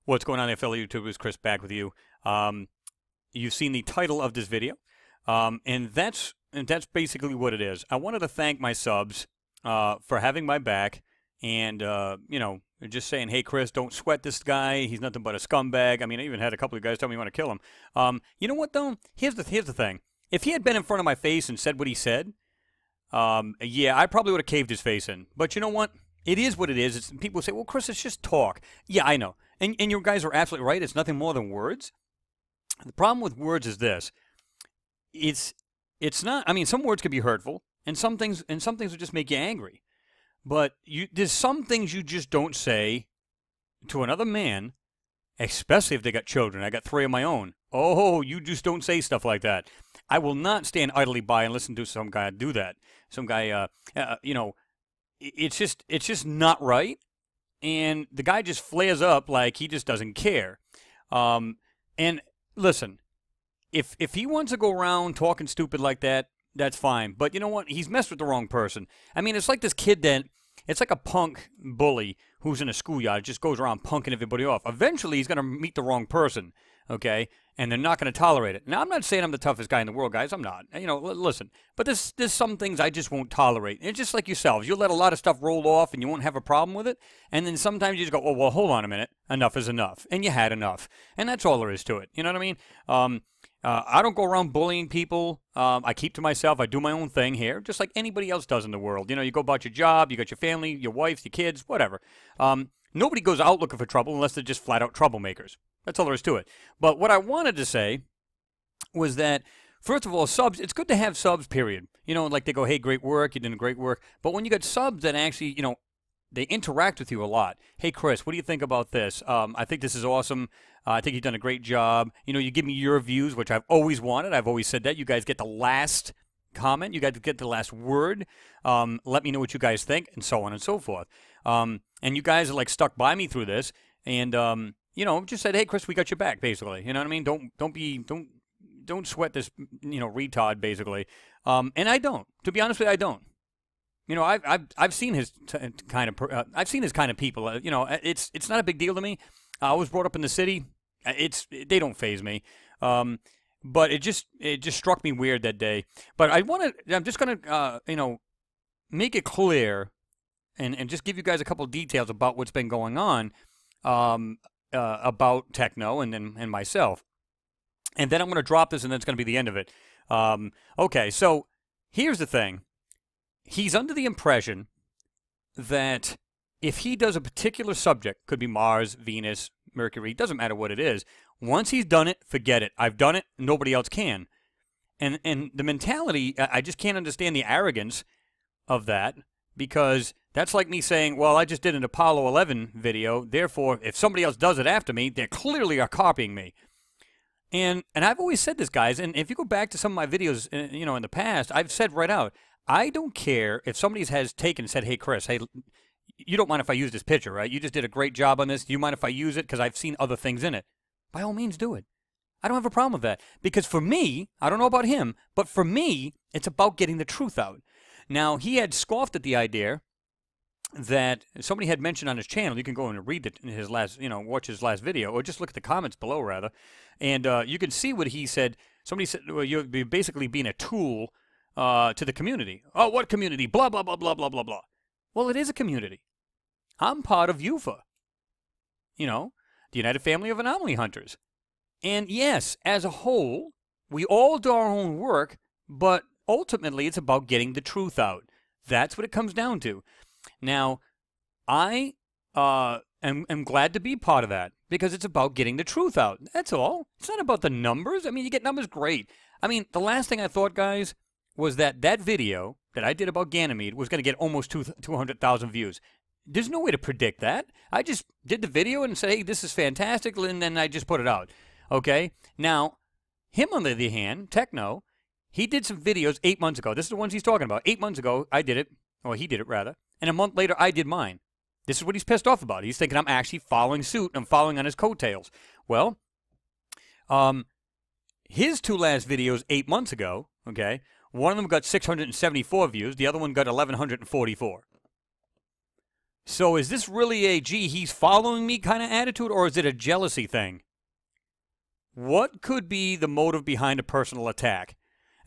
What's going on there, fellow YouTubers? Chris back with you. You've seen the title of this video, and that's basically what it is. I wanted to thank my subs for having my back, and you know, just saying, hey Chris, don't sweat this guy. He's nothing but a scumbag. I mean, I even had a couple of guys tell me you want to kill him. You know what though? Here's the thing. If he had been in front of my face and said what he said, yeah, I probably would have caved his face in. But you know what? It is what it is. People say, well, Chris, it's just talk. Yeah, I know. And you guys are absolutely right. It's nothing more than words. The problem with words is this. It's not, I mean, some words could be hurtful, and some things will just make you angry. But there's some things you just don't say to another man, especially if they got children. I got 3 of my own. Oh, you just don't say stuff like that. I will not stand idly by and listen to some guy do that. Some guy, you know, it's just not right. And the guy just flares up like he just doesn't care. And listen, if he wants to go around talking stupid like that, that's fine. But you know what? He's messed with the wrong person. I mean, it's like this kid that, it's like a punk bully who's in a schoolyard, just goes around punking everybody off. Eventually, he's going to meet the wrong person, okay? And they're not going to tolerate it. Now, I'm not saying I'm the toughest guy in the world, guys. I'm not. You know, listen. But there's some things I just won't tolerate. It's just like yourselves. You'll let a lot of stuff roll off and you won't have a problem with it. And then sometimes you just go, oh, well, hold on a minute. Enough is enough. And you had enough. And that's all there is to it. You know what I mean? I don't go around bullying people. I keep to myself. I do my own thing here, just like anybody else does in the world. You know, you go about your job, you got your family, your wife, your kids, whatever. Nobody goes out looking for trouble unless they're just flat-out troublemakers. That's all there is to it. But what I wanted to say was that, first of all, subs, it's good to have subs, period. You know, like they go, hey, great work, you're doing great work. But when you got subs that actually, you know, they interact with you a lot. Hey, Chris, what do you think about this? I think this is awesome. I think you've done a great job. You know, you give me your views, which I've always wanted. I've always said that. You guys get the last comment. You guys get the last word. Let me know what you guys think, and so on and so forth. And you guys are like stuck by me through this, and you know, just said, hey, Chris, we got your back, basically. You know what I mean? Don't sweat this, you know, retard, basically. And I don't. To be honest with you, I don't. You know, I've seen his kind of people. You know, it's not a big deal to me. I was brought up in the city. They don't faze me. But it just struck me weird that day. But I'm just gonna you know, make it clear and just give you guys a couple details about what's been going on about Techno and myself. And then I'm gonna drop this, and that's gonna be the end of it. Okay, so here's the thing. He's under the impression that if he does a particular subject, could be Mars, Venus, Mercury, doesn't matter what it is, once he's done it, forget it. I've done it, nobody else can. And the mentality, I just can't understand the arrogance of that, because that's like me saying, well, I just did an Apollo 11 video, therefore, if somebody else does it after me, they clearly are copying me. And I've always said this, guys, and if you go back to some of my videos, you know, in the past, I've said right out, I don't care if somebody has taken and said, hey, Chris, hey, you don't mind if I use this picture, right? You just did a great job on this. Do you mind if I use it? Because I've seen other things in it. By all means, do it. I don't have a problem with that. Because for me, I don't know about him, but for me, it's about getting the truth out. Now, he had scoffed at the idea that somebody had mentioned on his channel. You can go and read his last, you know, watch his last video, or just look at the comments below, rather. And you can see what he said. Somebody said, well, you're basically being a tool to the community. Oh, what community? Blah, blah, blah, blah, blah, blah, blah. Well, it is a community. I'm part of UFA. You know, the United Family of Anomaly Hunters. And yes, as a whole, we all do our own work, but ultimately it's about getting the truth out. That's what it comes down to. Now, I am glad to be part of that, because it's about getting the truth out. That's all. It's not about the numbers. I mean, you get numbers, great. I mean, the last thing I thought, guys, was that video that I did about Ganymede was going to get almost 200,000 views. There's no way to predict that. I just did the video and said, hey, this is fantastic, and then I just put it out. Okay? Now, him on the other hand, Techno, he did some videos 8 months ago. This is the ones he's talking about. 8 months ago, I did it. Or he did it, rather. And a month later, I did mine. This is what he's pissed off about. He's thinking I'm actually following suit. I'm following on his coattails. Well, his 2 last videos 8 months ago, okay, one of them got 674 views. The other one got 1,144. So is this really a, gee, he's following me kind of attitude, or is it a jealousy thing? What could be the motive behind a personal attack?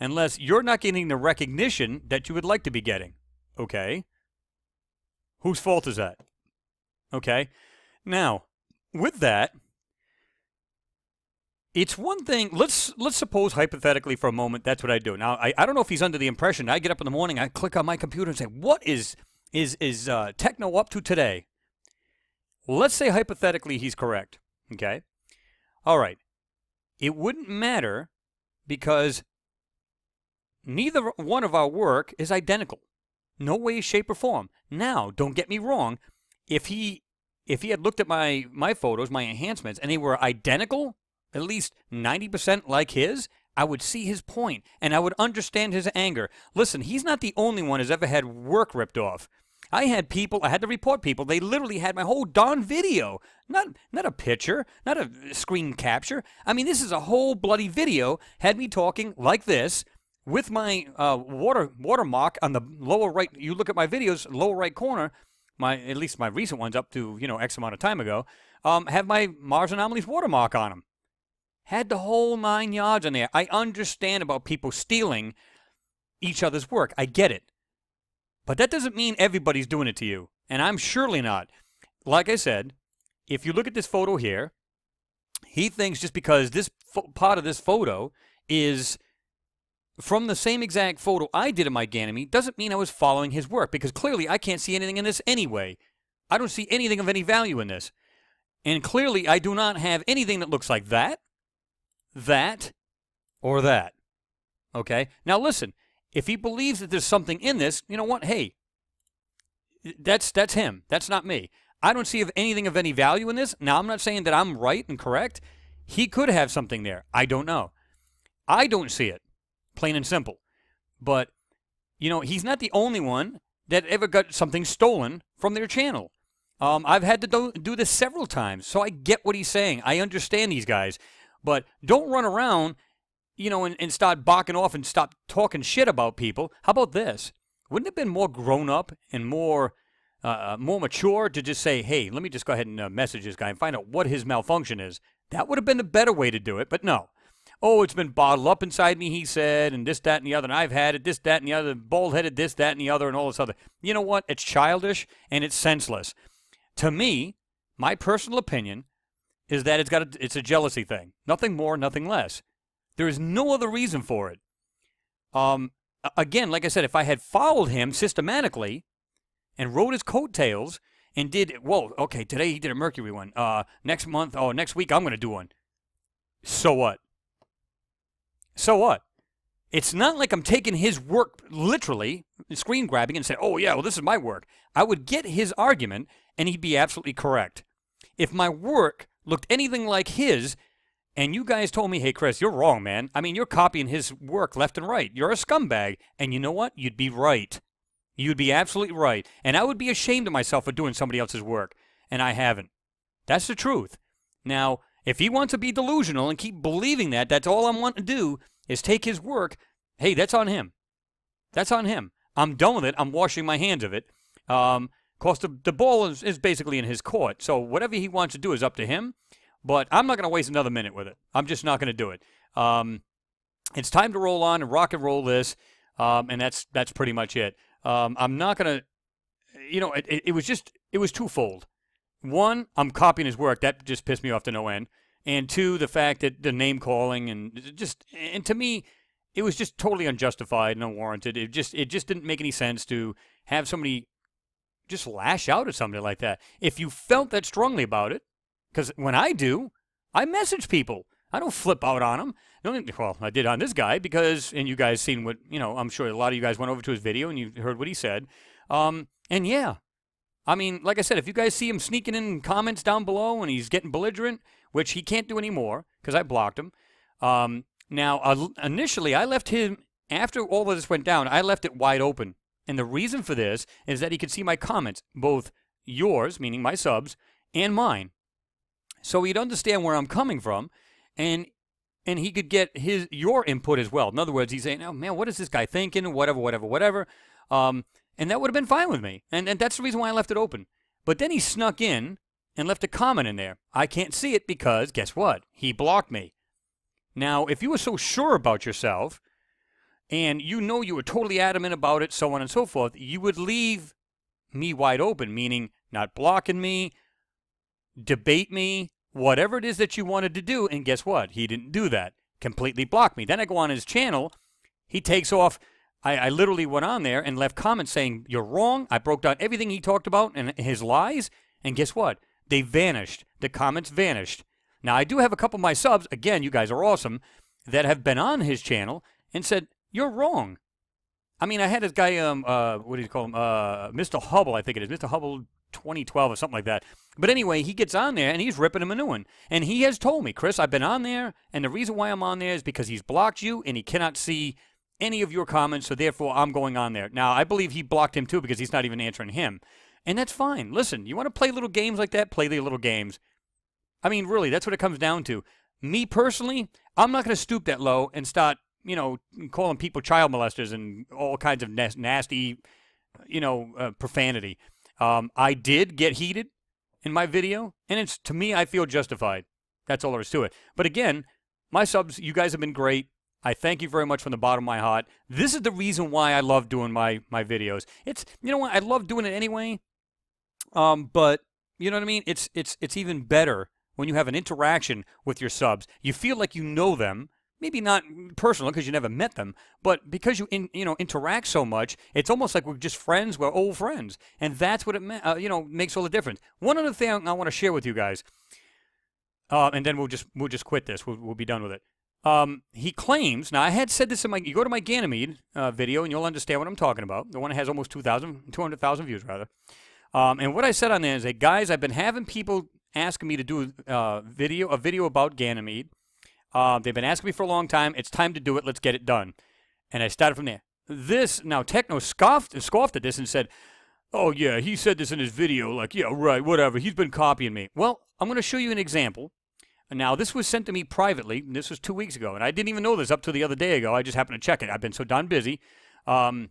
Unless you're not getting the recognition that you would like to be getting. Okay? Whose fault is that? Okay? Now, with that, it's one thing, let's suppose hypothetically for a moment that's what I do. Now, I don't know if he's under the impression, I get up in the morning, I click on my computer and say, what is Techno up to today? Let's say hypothetically he's correct. Okay? All right. It wouldn't matter because neither one of our work is identical. No way, shape, or form. Now, don't get me wrong. If he had looked at my photos, my enhancements, and they were identical, at least 90% like his, I would see his point, and I would understand his anger. Listen, he's not the only one who's ever had work ripped off. I had to report people. They literally had my whole darn video. Not a picture, not a screen capture. I mean, this is a whole bloody video. Had me talking like this with my watermark on the lower right. You look at my videos, lower right corner, at least my recent ones up to, X amount of time ago, have my Mars Anomalies watermark on them. Had the whole 9 yards in there. I understand about people stealing each other's work. I get it. But that doesn't mean everybody's doing it to you. And I'm surely not. Like I said, if you look at this photo here, he thinks just because this part of this photo is from the same exact photo I did in my Ganymede doesn't mean I was following his work, because clearly I can't see anything in this anyway. I don't see anything of any value in this. And clearly I do not have anything that looks like that, or that. Okay? Now listen. If he believes that there's something in this, you know what? Hey, that's him. That's not me. I don't see anything of any value in this. Now, I'm not saying that I'm right and correct. He could have something there. I don't know. I don't see it, plain and simple. But, he's not the only one that ever got something stolen from their channel. I've had to do this several times, so I get what he's saying. I understand these guys. But don't run around and start barking off and stop talking shit about people. How about this? Wouldn't it have been more grown up and more mature to just say, hey, let me just go ahead and message this guy and find out what his malfunction is? That would have been a better way to do it, but no. Oh, it's been bottled up inside me, he said, and this, that, and the other, and I've had it, this, that, and the other, bald-headed, this, that, and the other, and all this other. You know what? It's childish, and it's senseless. To me, my personal opinion is that it's a jealousy thing. Nothing more, nothing less. There is no other reason for it. Again, like I said, if I had followed him systematically and rode his coattails and okay, today he did a Mercury one. Next week I'm going to do one. So what? So what? It's not like I'm taking his work literally, screen grabbing, and say, oh yeah, well this is my work. I would get his argument and he'd be absolutely correct. If my work looked anything like his, and you guys told me, hey, Chris, you're wrong, man. I mean, you're copying his work left and right. You're a scumbag. And you know what? You'd be right. You'd be absolutely right. And I would be ashamed of myself for doing somebody else's work. And I haven't. That's the truth. Now, if he wants to be delusional and keep believing that, that's all I want to do is take his work. Hey, that's on him. That's on him. I'm done with it. I'm washing my hands of it. Of course, the ball is basically in his court. So whatever he wants to do is up to him. But I'm not going to waste another minute with it. I'm just not going to do it. It's time to roll on and rock and roll this, and that's pretty much it. I'm not going to, it was twofold. One, I'm copying his work. That just pissed me off to no end. And two, the fact that the name calling and to me, it was just totally unjustified and unwarranted. It just didn't make any sense to have somebody just lash out at somebody like that. If you felt that strongly about it, because when I do, I message people. I don't flip out on them. Well, I did on this guy and you guys seen what, I'm sure a lot of you guys went over to his video and you heard what he said. And yeah, I mean, like I said, if you guys see him sneaking in comments down below and he's getting belligerent, which he can't do anymore because I blocked him. Now, initially, I left him, after all of this went down, I left it wide open. And the reason for this is that he could see my comments, both yours, meaning my subs, and mine. So he'd understand where I'm coming from, and he could get your input as well. In other words, he's saying, oh, man, what is this guy thinking? Whatever. And that would have been fine with me. And that's the reason why I left it open. But then he snuck in and left a comment in there. I can't see it because, guess what? He blocked me. Now, if you were so sure about yourself, and you know you were totally adamant about it, so on and so forth, you would leave me wide open, meaning not blocking me, debate me, whatever it is that you wanted to do, and guess what? He didn't do that. Completely blocked me. Then I go on his channel. He takes off. I literally went on there and left comments saying, you're wrong. I broke down everything he talked about and his lies, and guess what? They vanished. The comments vanished. Now, I do have a couple of my subs, again, you guys are awesome, that have been on his channel and said, you're wrong. I mean, I had this guy, what do you call him? Mr. Hubble, I think it is. Mr. Hubble 2012 or something like that. But anyway, he gets on there and he's ripping him a new one. And he has told me, Chris, I've been on there, and the reason why I'm on there is because he's blocked you and he cannot see any of your comments, so therefore I'm going on there. Now, I believe he blocked him too because he's not even answering him. And that's fine. Listen, you want to play little games like that? Play the little games. I mean, really, that's what it comes down to. Me personally, I'm not going to stoop that low and start, you know, calling people child molesters and all kinds of nasty, you know, profanity. I did get heated in my video, and it's, to me, I feel justified. That's all there is to it. But again, my subs, you guys have been great. I thank you very much from the bottom of my heart. This is the reason why I love doing my videos. It's, you know what, I love doing it anyway. But you know what I mean? It's even better when you have an interaction with your subs. You feel like you know them. Maybe not personal because you never met them, but because you interact so much, it's almost like we're just friends. We're old friends, and that's what it makes all the difference. One other thing I want to share with you guys, and then we'll just quit this. We'll be done with it. He claims, now I had said this in you go to my Ganymede video and you'll understand what I'm talking about. The one that has almost 200,000 views rather. And what I said on there is that, guys, I've been having people asking me to do a video about Ganymede. They've been asking me for a long time. It's time to do it. Let's get it done. And I started from there. Now Techno scoffed at this and said, oh yeah, he said this in his video, like, yeah, right, whatever. He's been copying me. Well, I'm going to show you an example. Now, this was sent to me privately. This was 2 weeks ago, and I didn't even know this up to the other day ago. I just happened to check it. I've been so darn busy. And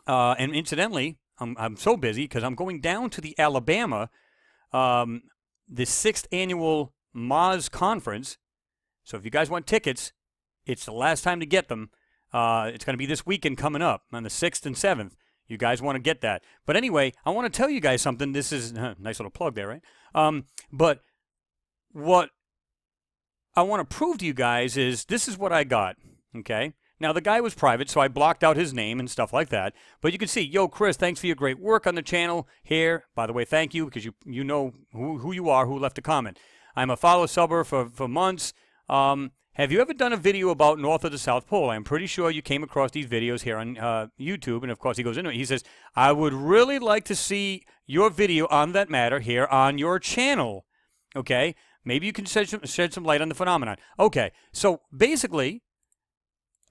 incidentally, I'm so busy because I'm going down to the Alabama, the 6th annual Msss conference. So if you guys want tickets, it's the last time to get them. It's going to be this weekend coming up on the 6th and 7th. You guys want to get that. But anyway, I want to tell you guys something. This is a nice little plug there, right? But what I want to prove to you guys is this is what I got, okay? Now, the guy was private, so I blocked out his name and stuff like that. But you can see, yo, Chris, thanks for your great work on the channel here. By the way, thank you, because you know who you are, who left a comment. I'm a follow-subber for months. Have you ever done a video about North or the South Pole? I'm pretty sure you came across these videos here on YouTube. And, of course, he goes into it. He says, I would really like to see your video on that matter here on your channel, okay? Maybe you can shed some light on the phenomenon. Okay, so basically,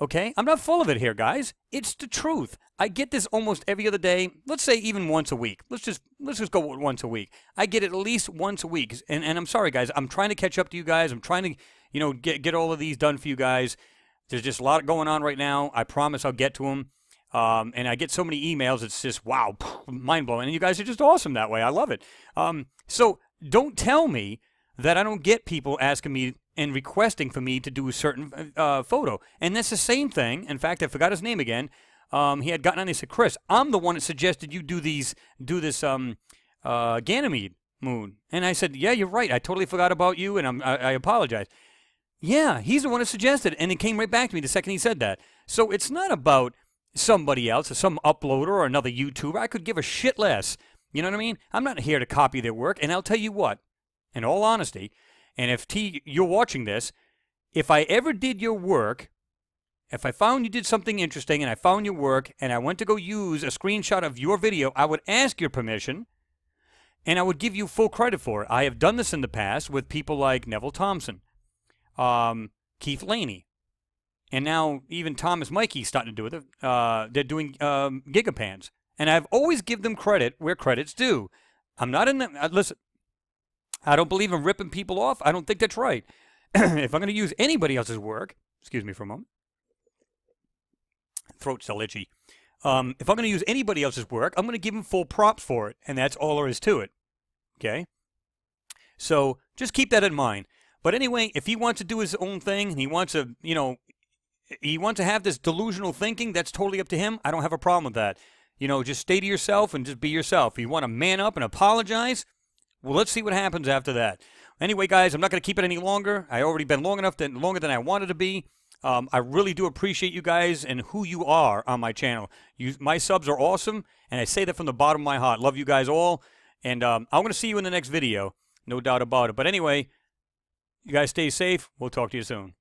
okay, I'm not full of it here, guys. It's the truth. I get this almost every other day. Let's say even once a week. Let's just go with once a week. I get it at least once a week. And I'm sorry, guys. I'm trying to catch up to you guys. I'm trying to, get all of these done for you guys. There's just a lot going on right now. I promise I'll get to them. And I get so many emails. It's just, wow, mind-blowing. And you guys are just awesome that way. I love it. So don't tell me that I don't get people asking me and requesting for me to do a certain photo. And that's the same thing. In fact, I forgot his name again. He had gotten on and he said, Chris, I'm the one that suggested you do this Ganymede moon. And I said, yeah, you're right. I totally forgot about you, and I apologize. Yeah, he's the one that suggested it, and it came right back to me the second he said that. So it's not about somebody else or some uploader or another YouTuber. I could give a shit less. You know what I mean? I'm not here to copy their work, and I'll tell you what. In all honesty, and if you're watching this, if I ever did your work, if I found you did something interesting and I found your work and I went to go use a screenshot of your video, I would ask your permission and I would give you full credit for it. I have done this in the past with people like Neville Thompson, Keith Laney, and now even Thomas Mikey's starting to do it. They're doing Gigapans. And I've always give them credit where credit's due. I'm not in the... listen. I don't believe in ripping people off. I don't think that's right. If I'm going to use anybody else's work, excuse me for a moment. Throat's still itchy. If I'm going to use anybody else's work, I'm going to give him full props for it, and that's all there is to it. Okay? So just keep that in mind. But anyway, if he wants to do his own thing, and he wants to, he wants to have this delusional thinking, that's totally up to him. I don't have a problem with that. Just stay to yourself and just be yourself. If you want to man up and apologize, well, let's see what happens after that. Anyway, guys, I'm not going to keep it any longer. I already been longer than I wanted to be. I really do appreciate you guys and who you are on my channel. My subs are awesome, and I say that from the bottom of my heart. Love you guys all, and I'm going to see you in the next video. No doubt about it. But anyway, you guys stay safe. We'll talk to you soon.